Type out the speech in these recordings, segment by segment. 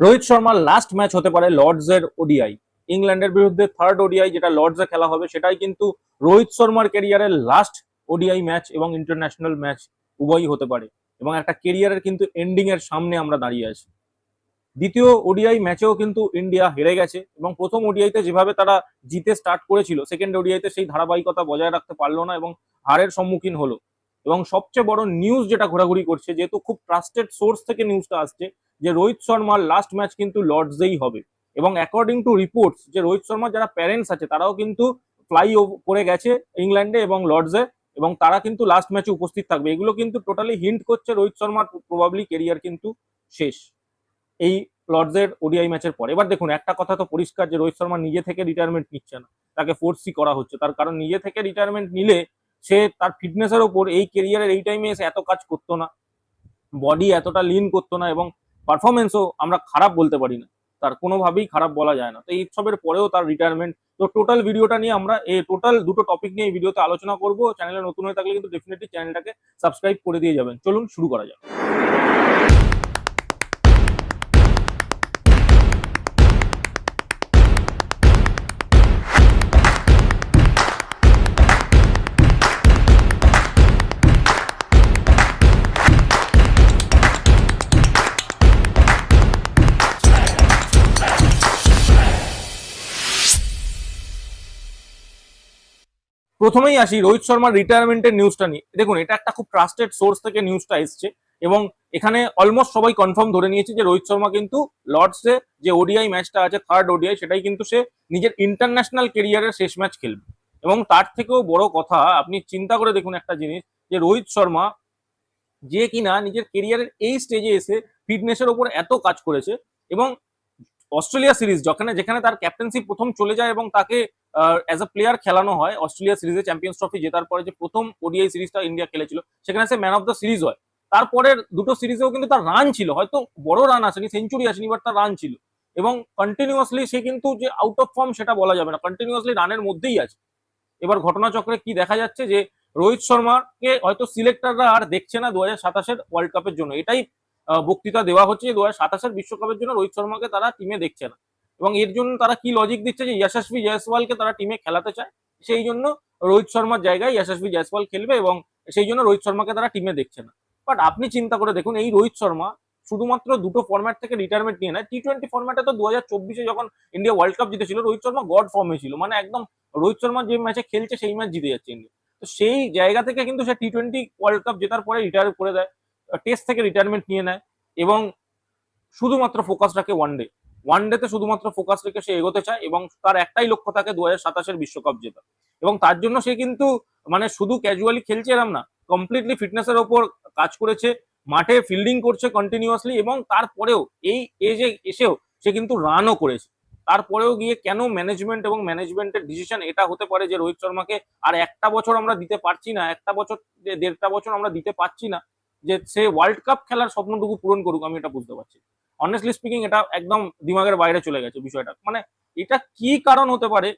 রোহিত শর্মার last match হতে পারে লর্ডসের ওডিআই। ইংল্যান্ডের বিরুদ্ধে থার্ড ওডিআই যেটা লর্ডসে খেলা হবে, সেটাই কিন্তু রোহিত শর্মার ক্যারিয়ারের লাস্ট ওডিআই ম্যাচ এবং ইন্টারন্যাশনাল ম্যাচ উভয়ই হতে পারে। এবং একটা ক্যারিয়ারের কিন্তু এন্ডিং এর সামনে আমরা দাঁড়িয়ে আছি। দ্বিতীয় ওডিআই ম্যাচেও কিন্তু ইন্ডিয়া হেরে গেছে এবং প্রথম ওডিআইতে যেভাবে তারা জিতে স্টার্ট করেছিল, সেকেন্ড ওডিআইতে সেই ধারাবাহিকতা বজায় রাখতে পারলো না এবং হারের সম্মুখীন হলো। এবং সবচেয়ে বড় নিউজ যেটা ঘোরাঘুরি করছে, যেহেতু খুব ট্রাস্টেড সোর্স থেকে নিউজটা আসছে, যে রোহিত শর্মার লাস্ট ম্যাচ কিন্তু লর্ডসেই হবে। এবং অ্যাকর্ডিং টু রিপোর্টস, যে রোহিত শর্মার যারা প্যারেন্টস আছে তারাও কিন্তু ফ্লাই করে গেছে ইংল্যান্ডে এবং লর্ডসে, এবং তারা কিন্তু লাস্ট ম্যাচে উপস্থিত থাকবে। এগুলো কিন্তু টোটালি হিন্ট করছে রোহিত শর্মার প্রবাবলি কেরিয়ার কিন্তু শেষ এই লর্ডসের ওডিআই ম্যাচের পর। এবার দেখুন, একটা কথা তো পরিষ্কার যে রোহিত শর্মা নিজে থেকে রিটায়ারমেন্ট নিচ্ছে না, তাকে ফোর্সই করা হচ্ছে। তার কারণ নিজে থেকে রিটায়ারমেন্ট নিলে সে তার ফিটনেসের ওপর এই কেরিয়ারের এই টাইমে এসে এত কাজ করতো না, বডি এতটা লিন করতো না, এবং পারফরমেন্সও আমরা খারাপ বলতে পারি না, তার কোনোভাবেই খারাপ বলা যায় না। তো এই সবের পরেও তার রিটায়ারমেন্ট। তো টোটাল ভিডিওটা নিয়ে আমরা এই টোটাল দুটো টপিক নিয়ে এই ভিডিওতে আলোচনা করব। চ্যানেলে নতুন হয়ে থাকলে কিন্তু ডেফিনেটলি চ্যানেলটাকে সাবস্ক্রাইব করে দিয়ে যাবেন। চলুন শুরু করা যাক। প্রথমেই আসি রোহিত শর্মার রিটায়ারমেন্টের নিউজটা নিয়ে। দেখুন, এটা একটা খুব ট্রাস্টেড সোর্স থেকে নিউজটা এসছে এবং এখানে অলমোস্ট সবাই কনফার্ম ধরে নিয়েছে যে রোহিত শর্মা কিন্তু লর্ডসে যে ওডিআই ম্যাচটা আছে, থার্ড ওডিআই, সেটাই কিন্তু সে নিজের ইন্টারন্যাশনাল কেরিয়ারের শেষ ম্যাচ খেলবে। এবং তার থেকেও বড় কথা, আপনি চিন্তা করে দেখুন একটা জিনিস, যে রোহিত শর্মা যে কিনা নিজের কেরিয়ারের এই স্টেজে এসে ফিটনেসের ওপর এত কাজ করেছে, এবং অস্ট্রেলিয়া সিরিজ যেখানে তার ক্যাপ্টেন্সি প্রথম চলে যায় এবং তাকে অ্যাজ আ প্লেয়ার খেলানো হয়, অস্ট্রেলিয়া সিরিজে চ্যাম্পিয়ন্স ট্রফি জেতার পরে যে প্রথম ওডিআই সিরিজটা ইন্ডিয়া খেলেছিল, সেখানে সে ম্যান অফ দ্য সিরিজ হয়। তারপরের দুটো সিরিজেও কিন্তু তার রান ছিল, হয়তো বড় রান আসেনি, সেঞ্চুরি আসেনি, বাট তার রান ছিল। এবং কন্টিনিউয়াসলি সে কিন্তু যে আউট অফ ফর্ম সেটা বলা যাবে না, কন্টিনিউয়াসলি রানের মধ্যেই আছে। এবার ঘটনাচক্রে কি দেখা যাচ্ছে, যে রোহিত শর্মাকে হয়তো সিলেক্টররা আর দেখছে না 2027-এর ওয়ার্ল্ড কাপের জন্য। এটাই বক্তৃতা দেওয়া হচ্ছে যে 2027-এর বিশ্বকাপের জন্য রোহিত শর্মাকে তারা টিমে দেখছে না। এবং এর জন্য তারা কি লজিক দিচ্ছে, যে যশস্বী জয়সওয়ালকে তারা টিমে খেলাতে চায়, সেই জন্য রোহিত শর্মার জায়গায় যশস্বী জয়সওয়াল খেলবে, এবং সেই জন্য রোহিত শর্মাকে তারা টিমে দেখছে না। বাট আপনি চিন্তা করে দেখুন, এই রোহিত শর্মা শুধুমাত্র দুটো ফরম্যাট থেকে রিটায়ারমেন্ট নিয়ে নেয়। টি-20 ফরম্যাটে তো 2024-এ যখন ইন্ডিয়া ওয়ার্ল্ড কাপ জিতেছিল, রোহিত শর্মা গড ফর্মে ছিল, মানে একদম রোহিত শর্মা যে ম্যাচে খেলছে সেই ম্যাচ জিতে যাচ্ছে ইন্ডিয়া। তো সেই জায়গা থেকে কিন্তু সে টি-20 ওয়ার্ল্ড কাপ জেতার পরে রিটায়ার করে দেয়, টেস্ট থেকে রিটায়ারমেন্ট নিয়ে নেয়, এবং শুধুমাত্র ফোকাস রাখে ওয়ানডেতে শুধুমাত্র ফোকাস রেখে সে এগোতে চায়, এবং তার একটাই লক্ষ্য থাকে 2027-এর বিশ্বকাপ জেতা। এবং তার জন্য সে কিন্তু মানে শুধু ক্যাজুয়ালি খেলছে এরম না, কমপ্লিটলি ফিটনেসের ওপর কাজ করেছে, মাঠে ফিল্ডিং করছে কন্টিনিউয়াসলি, এবং তারপরেও এই এজে এসেও সে কিন্তু রানও করেছে। তারপরেও গিয়ে কেন ম্যানেজমেন্ট এবং ম্যানেজমেন্টের ডিসিশন এটা হতে পারে যে রোহিত শর্মাকে আর একটা বছর আমরা দিতে পারছি না, একটা বছর, দেড়টা বছর আমরা দিতে পারছি না, যে সে ওয়ার্ল্ড কাপ খেলার স্বপ্নটুকু পূরণ করুক, আমি এটা বুঝতে পারছি। অনেস্টলি স্পিকিং, এটা একদম দিমাগের বাইরে চলে গেছে বিষয়টা। মানে এটা কি কারণ হতে পারে,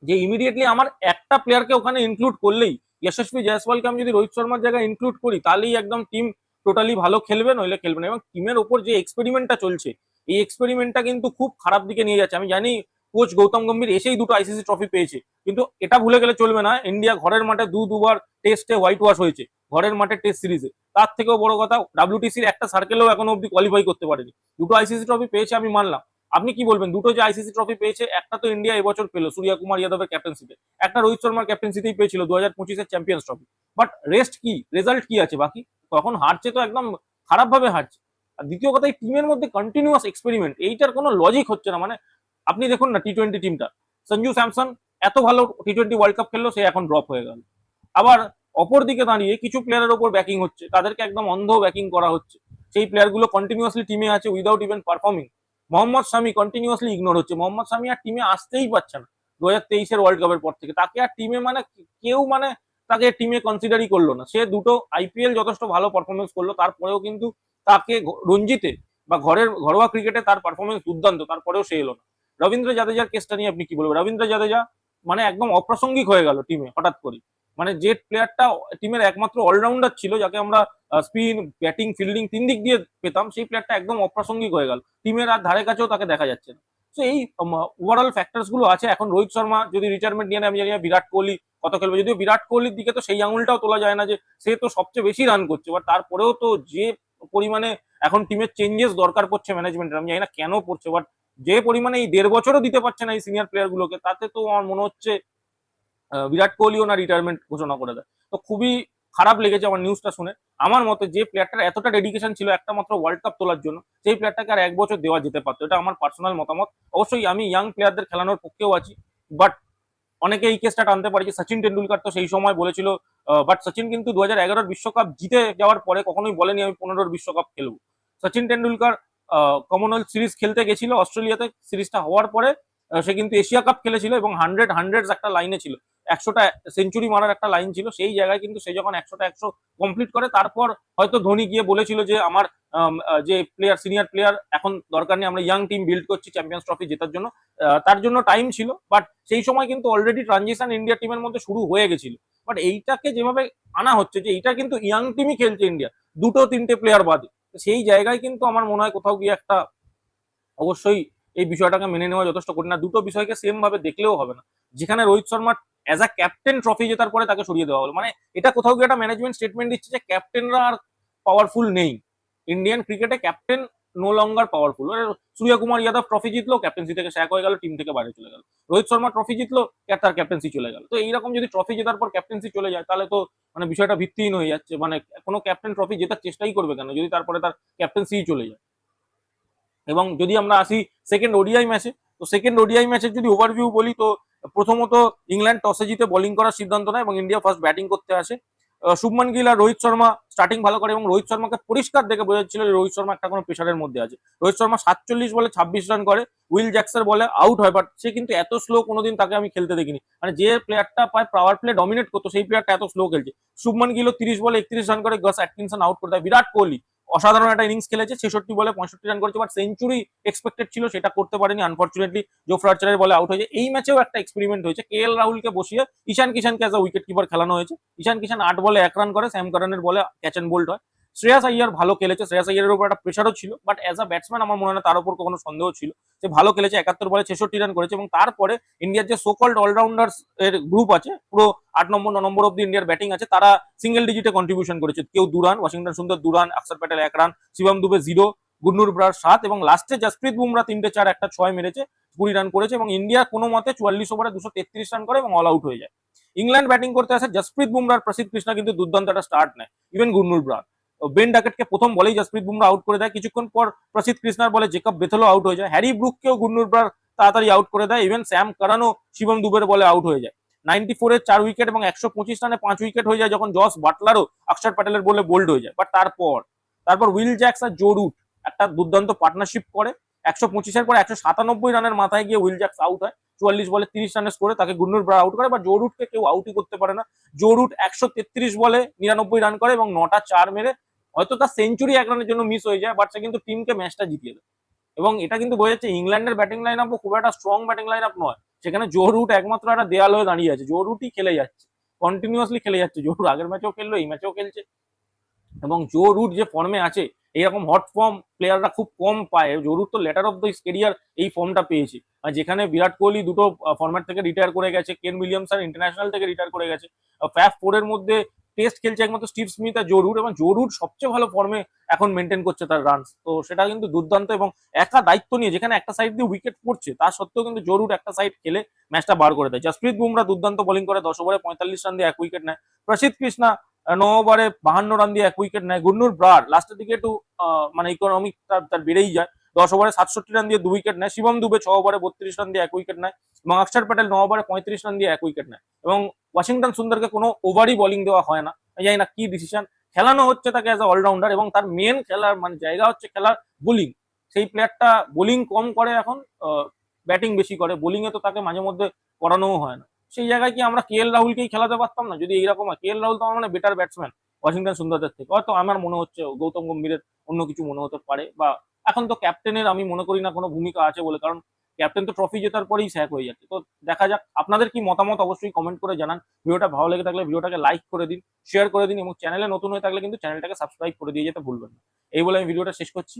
যে ইমিডিয়েটলি আমার একটা প্লেয়ারকে ওখানে ইনক্লুড করলেই, যশস্বী জয়সওয়ালকে আমি যদি রোহিত শর্মার জায়গায় ইনক্লুড করি, তাহলেই একদম টিম টোটালি ভালো খেলবে, নইলে খেলবে না। এবং টিমের ওপর যে এক্সপেরিমেন্টটা চলছে, এই এক্সপেরিমেন্টটা কিন্তু খুব খারাপ দিকে নিয়ে যাচ্ছে। আমি জানি কোচ গৌতম গম্ভীর এসেই দুটো আইসিসি ট্রফি পেয়েছে, কিন্তু এটা ভুলে গেলে চলবে না, ইন্ডিয়া ঘরের মাঠে দুবার টেস্টে হোয়াইট ওয়াশ হয়েছে, ঘরের মাঠে টেস্ট সিরিজে। তার থেকেও বড় কথা, ডাব্লিউটিসির একটা সার্কেলেও এখনো অব্দি কোয়ালিফাই করতে পারেনি। দুটো আইসিসি ট্রফি পেয়েছে, আমি মানলাম। আপনি কি বলবেন, দুটো যে আইসিসি ট্রফি পেয়েছে, একটা তো ইন্ডিয়া এবছর পেলো সূর্য কুমার যাদবের ক্যাপ্টেন্সিতে, একটা রোহিত শর্মার ক্যাপ্টেন্সিতেই পেয়েছিল 2025-এর চ্যাম্পিয়ন্স ট্রফি। বাট রেস্ট কি, রেজাল্ট কি আছে বাকি? তখন হারছে তো একদম খারাপ ভাবে হারছে। আর দ্বিতীয় কথা, এই টিমের মধ্যে কন্টিনিউয়াস এক্সপেরিমেন্ট, এইটার কোনো লজিক হচ্ছে না। মানে আপনি দেখুন না, টি-20 টিমটা, সঞ্জু স্যামসন এত ভালো টি-20 ওয়ার্ল্ড কাপ খেললো, সে এখন ড্রপ হয়ে গেল। আবার অপর দিকে দাঁড়িয়ে কিছু প্লেয়ারের ওপর ব্যাকিং হচ্ছে, তাদেরকে একদম অন্ধ ব্যাকিং করা হচ্ছে, সেই প্লেয়ারগুলো কন্টিনিউয়াসলি টিমে আছে উইদাউট ইভেন পারফর্মিং। মোহাম্মদ শামি কন্টিনিউয়াসলি ইগনোর হচ্ছে, মোহাম্মদ শামি আর টিমে আসতেই পারছে না 2023-এর ওয়ার্ল্ড কাপের পর থেকে। তাকে আর টিমে মানে কেউ মানে তাকে টিমে কনসিডারই করলো না। সে দুটো আইপিএল যথেষ্ট ভালো পারফরমেন্স করলো, তারপরেও কিন্তু তাকে রঞ্জিতে বা ঘরোয়া ক্রিকেটে তার পারফরমেন্স দুর্দান্ত, তারপরেও সে এলো না। রবীন্দ্র জাদেজার কেসটা নিয়ে আপনি কি বলবেন? রবীন্দ্র জাদেজা মানে একদম অপ্রাসঙ্গিক হয়ে গেল টিমে হঠাৎ করে। মানে যে প্লেয়ারটা টিমের একমাত্র অলরাউন্ডার ছিল, যাকে আমরা স্পিন, ব্যাটিং, ফিল্ডিং তিন দিক দিয়ে পেতাম, সেই প্লেয়ারটা একদম অপ্রাসঙ্গিক হয়ে গেল। টিমের আর ধারে কাছেও তাকে দেখা যাচ্ছে না। তো এই ওভারঅল ফ্যাক্টরস গুলো আছে। এখন রোহিত শর্মা যদি রিটায়ারমেন্ট নিয়ে নেয়, আমি জানি না বিরাট কোহলি কত খেলবে, যদিও বিরাট কোহলির দিকে তো সেই আঙুলটাও তোলা যায় না যে সে তো সবচেয়ে বেশি রান করছে, বাট তারপরেও তো যে পরিমাণে এখন টিমের চেঞ্জেস দরকার পড়ছে ম্যানেজমেন্টের, আমি জানি না কেন পড়ছে, বাট যে পরিমাণে এই 1.5 বছরও দিতে পারছে না এই সিনিয়র প্লেয়ার গুলোকে, তাতে তো আমার মনে হচ্ছে বিরাট কোহলিও না রিটায়ারমেন্ট ঘোষণা করে দেয়। তো খুবই খারাপ লেগেছে আমার নিউজটা শুনে। আমার মতে যে প্লেয়ারটার এতটা ডেডিকেশন ছিল একটা মাত্র ওয়ার্ল্ড কাপ তোলার জন্য, সেই প্লেয়ারটাকে আর 1 বছর দেওয়া যেতে পারতো। এটা আমার পার্সোনাল মতামত। অবশ্যই আমি ইয়াং প্লেয়ারদের খেলানোর পক্ষেও আছি, বাট অনেকে এই কেসটা টানতে পারে যে সচিন টেন্ডুলকার তো সেই সময় বলেছিল, বাট সচিন কিন্তু 2011 বিশ্বকাপ জিতে যাওয়ার পরে কখনোই বলেনি আমি 15 বিশ্বকাপ খেলবো। সচিন টেন্ডুলকার কমনওয়েলথ সিরিজ খেলতে গেছিল অস্ট্রেলিয়াতে, সিরিজটা হওয়ার পরে সে কিন্তু এশিয়া কাপ খেলেছিল এবং হান্ড্রেড একটা লাইনে ছিল, 100টা সেঞ্চুরি মারার একটা লাইন ছিল। সেই জায়গায় কিন্তু সে যখন 100 কমপ্লিট করে, তারপর হয়তো ধোনি গিয়ে বলেছিল যে আমার যে প্লেয়ার, সিনিয়র প্লেয়ার এখন দরকার নেই, আমরা ইয়াং টিম বিল্ড করছি চ্যাম্পিয়ন্স ট্রফি জেতার জন্য। তার জন্য টাইম ছিল, বাট সেই সময় কিন্তু অলরেডি ট্রানজিশন ইন্ডিয়া টিমের মধ্যে শুরু হয়ে গেছিল। বাট এইটাকে যেভাবে আনা হচ্ছে যে এইটা কিন্তু ইয়াং টিমই খেলছে ইন্ডিয়া, দুটো তিনটে প্লেয়ার বাদে, সেই জায়গায় কিন্তু আমার মনে হয় কোথাও গিয়ে একটা অবশ্যই এই বিষয়টাকে মেনে নেওয়া যথেষ্ট কঠিন। না, দুটো বিষয়কে সেম ভাবে দেখলেও হবে না। যেখানে Rohit Sharma as a captain trophy জেতার পরে তাকে সরিয়ে দেওয়া হলো, মানে এটা কোথাও গিয়ে একটা ম্যানেজমেন্ট স্টেটমেন্ট দিচ্ছে যে ক্যাপ্টেনরা আর পাওয়ারফুল নেই ইন্ডিয়ান ক্রিকেটে, ক্যাপ্টেন নো লঙ্গার পাওয়ারফুল। সূর্য কুমার যাদব ট্রফি জিতলো, ক্যাপ্টেন্সি থেকে স্যাক হয়ে গেল, টিম থেকে বাইরে চলে গেল। রোহিত শর্মা ট্রফি জিতলো, তার ক্যাপ্টেন্সি চলে গেল। তো এইরকম যদি ট্রফি জেতার পর ক্যাপ্টেন্সি চলে যায়, তাহলে তো মানে বিষয়টা ভিত্তিহীন হয়ে যাচ্ছে। মানে কোনো ক্যাপ্টেন ট্রফি জেতার চেষ্টাই করবে কেন যদি তারপরে তার ক্যাপ্টেন্সি চলে যায়। এবং যদি আমরা আসি সেকেন্ড ওডিআই ম্যাচে, তো সেকেন্ড ওডিআই ম্যাচের যদি ওভারভিউ বলি, তো প্রথমত ইংল্যান্ড টসে জিতে বোলিং করার সিদ্ধান্ত নেয় এবং ইন্ডিয়া ফার্স্ট ব্যাটিং করতে আসে। শুভমান গিল আর রোহিত শর্মা স্টার্টিং ভালো করে এবং রোহিত শর্মাকে পরিষ্কার দেখে বোঝা যাচ্ছিল যে রোহিত শর্মা একটা কোনো প্রেশারের মধ্যে আছে। রোহিত শর্মা 47 বলে 26 রান করে, উইল জ্যাক্সের বলে আউট হয়, বাট সে কিন্তু এত স্লো কোনোদিন তাকে আমি খেলতে দেখিনি। মানে যে প্লেয়ারটা পায় পাওয়ার প্লে ডমিনেট করতো, সেই প্লেয়ারটা এত স্লো খেলছে। শুভমান গিল 30 বলে 31 রান করে, গস অ্যাটকিনসন আউট করে দেয়। বিরাট কোহলি অসাধারণ একটা ইনিংস খেলেছে, 66 বলে 65 রান করেছে, বাট সেঞ্চুরি এক্সপেক্টেড ছিল, সেটা করতে পারেনি। আনফর্চুনেটলি জোফ্রা আর্চারের বলে আউট হয়েছে। এই ম্যাচেও একটা এক্সপেরিমেন্ট হয়েছে, কেএল রাহুলকে বসিয়ে ঈশান কিষানকে অ্যাজ আ উইকেট কিপার খেলানো হয়েছে। ঈশান কিষান 8 বলে 1 রান করে, স্যাম কারানের বলে ক্যাচ অ্যান্ড বোল্ড হয়। শ্রেয়াস আইয়ার ভালো খেলেছে, শ্রেয়াস আইয়ারের উপর একটা প্রেশারও ছিল, বাট অ্যাজ আ ব্যাটসম্যান আমার মনে হয় না তার উপর কোনো সন্দেহ ছিল। সে ভালো খেলেছে, 71 বলে 66 রান করেছে। এবং তারপরে ইন্ডিয়ার যে সোকল্ড অলরাউন্ডার্স এর গ্রুপ আছে, পুরো 8 নম্বর 9 নম্বর অব্দি ইন্ডিয়ার ব্যাটিং আছে, তারা সিঙ্গেল ডিজিটে কন্ট্রিবিউশন করেছে। কেউ 2 রান, ওয়াশিংটন সুন্দর 2 রান, অক্ষর প্যাটেল 1 রান, শিবম দুবে 0, গুরনুর ব্রার 7, এবং লাস্টে জসপ্রীত বুমরা 3টে 4 একটা 6 মেরেছে, 20 রান করেছে। এবং ইন্ডিয়া কোনো মতে 44 ওভারে 233 রান করে এবং অল আউট হয়ে যায়। ইংল্যান্ড ব্যাটিং করতে আসে, জসপ্রীত বুমরার প্রসিদ্ধ কৃষ্ণা কিন্তু দুর্দান্ত একটা স্টার্ট নেয়, ইভেন গুরনুর ব্রার। বেন ডাকেটকে প্রথম বলেই জসপ্রীত বুমরা আউট করে দেয়। কিছুক্ষণ পর প্রসিদ্ধ কৃষ্ণার বলে জেকব বেথেলও আউট হয়ে যায়। হ্যারি ব্রুককেও গুরনুর ব্রার তাড়াতাড়ি আউট করে দেয়। ইভেন স্যাম কারানও শিবম দুবের বলে আউট হয়ে যায়। 94-এর 4 উইকেট এবং 125 রানে 5 উইকেট হয়ে যায়, যখন জস বাটলারও অক্ষর প্যাটেলের বলে বোল্ড হয়ে যায়। বাট তারপর উইল জ্যাক্স আর জো রুট একটা দুর্দান্ত পার্টনারশিপ করে। 125-এর পর 197 রানের মাথায় গিয়ে উইল জ্যাক্স আউট হয়, 44 বলে 30 রানের স্কোরে তাকে গুরনুর ব্রা আউট করে। বা জো রুটকে কেউ আউটই করতে পারে না। জো রুট 133 বলে 99 রান করে এবং 9টা 4 মেরে, হয়তো তার সেঞ্চুরি 1 রানের জন্য মিস হয়ে যায়, বাট সে কিন্তু টিমকে ম্যাচটা জিতিয়ে দেয়। এবং এটা কিন্তু বোঝা যাচ্ছে ইংল্যান্ডের ব্যাটিং লাইন আপও খুব একটা স্ট্রং ব্যাটিং লাইন আপ নয়। সেখানে জো রুট একমাত্র একটা দেয়াল হয়ে দাঁড়িয়ে আছে। জো রুটই খেলে যাচ্ছে, কন্টিনিউয়াসলি খেলে যাচ্ছে। জো রুট আগের ম্যাচেও খেললো, এই ম্যাচেও খেলছে। এবং জো রুট যে ফর্মে আছে, এইরকম হট ফর্ম প্লেয়াররা খুব কম পায়। জো রুট তো লেটার অফ দ্য কেরিয়ার এই ফর্মটা পেয়েছে। আর যেখানে বিরাট কোহলি দুটো ফর্ম্যাট থেকে রিটায়ার করে গেছে, কেন উইলিয়ামসন ইন্টারন্যাশনাল থেকে রিটায়ার করে গেছে, ফ্যাফ 4 এর মধ্যে টেস্ট খেলছে একমাত্র স্টিভ স্মিথ আর জো রুট, এবং জো রুট সবচেয়ে ভালো ফর্মে এখন মেনটেন করছে তার রানস। তো সেটা কিন্তু দুর্দান্ত, এবং একা দায়িত্ব নিয়ে, যেখানে একটা সাইড দিয়ে উইকেট পড়ছে তার সত্ত্বেও কিন্তু জো রুট একটা সাইড খেলে ম্যাচটা বার করে দেয়। জসপ্রীত বুমরা দুর্দান্ত বোলিং করে, 10 ওভারে 45 রান দিয়ে 1 উইকেট নেয়। প্রসিদ্ধ কৃষ্ণা 9 ওভারে 52 রান দিয়ে 1 উইকেট নেয়। গুরনুর ব্রার লাস্টের দিকে একটু মানে ইকোনমিক তার বেড়েই যায়, 10 ওভারে 67 রান দিয়ে 2 উইকেট নেয়। শিবম দুবে 6 ওভারে 32 রান দিয়ে 1 উইকেট নেয়। এবং অক্ষর প্যাটেল 9 ওভারে 35 রান দিয়ে 1 উইকেট নেয়। এবং ওয়াশিংটন সুন্দরকে কোনো ওভারই বোলিং দেওয়া হয় না, জানি না কি ডিসিশন। খেলানো হচ্ছে তাকে অ্যাজ আ অলরাউন্ডার, এবং তার মেন খেলার মানে জায়গা হচ্ছে খেলার বোলিং। সেই প্লেয়ারটা বোলিং কম করে, এখন ব্যাটিং বেশি করে। বোলিং এ তো তাকে মাঝে মধ্যে করানোও হয় না। সেই জায়গায় কি আমরা কেএল রাহুলকেই খেলাতে পারতাম না যদি এইরকম হয়? কেএল রাহুল তো আমার মানে বেটার ব্যাটসম্যান ওয়াশিংটন সুন্দরদের থেকে। হয়তো আমার মনে হচ্ছে গৌতম গম্ভীরের অন্য কিছু মনে হতে পারে, বা এখন তো ক্যাপ্টেনের আমি মনে করি না কোনো ভূমিকা আছে বলে, কারণ ক্যাপ্টেন তো ট্রফি জেতার পরেই স্যাক হয়ে যাচ্ছে। তো দেখা যাক, আপনাদের কি মতামত অবশ্যই কমেন্ট করে জানান। ভিডিওটা ভালো লেগে থাকলে ভিডিওটাকে লাইক করে দিন, শেয়ার করে দিন এবং চ্যানেলে নতুন হয়ে থাকলে কিন্তু চ্যানেলটাকে সাবস্ক্রাইব করে দিয়ে যেতে ভুলবেন না। এই বলে আমি ভিডিওটা শেষ করছি।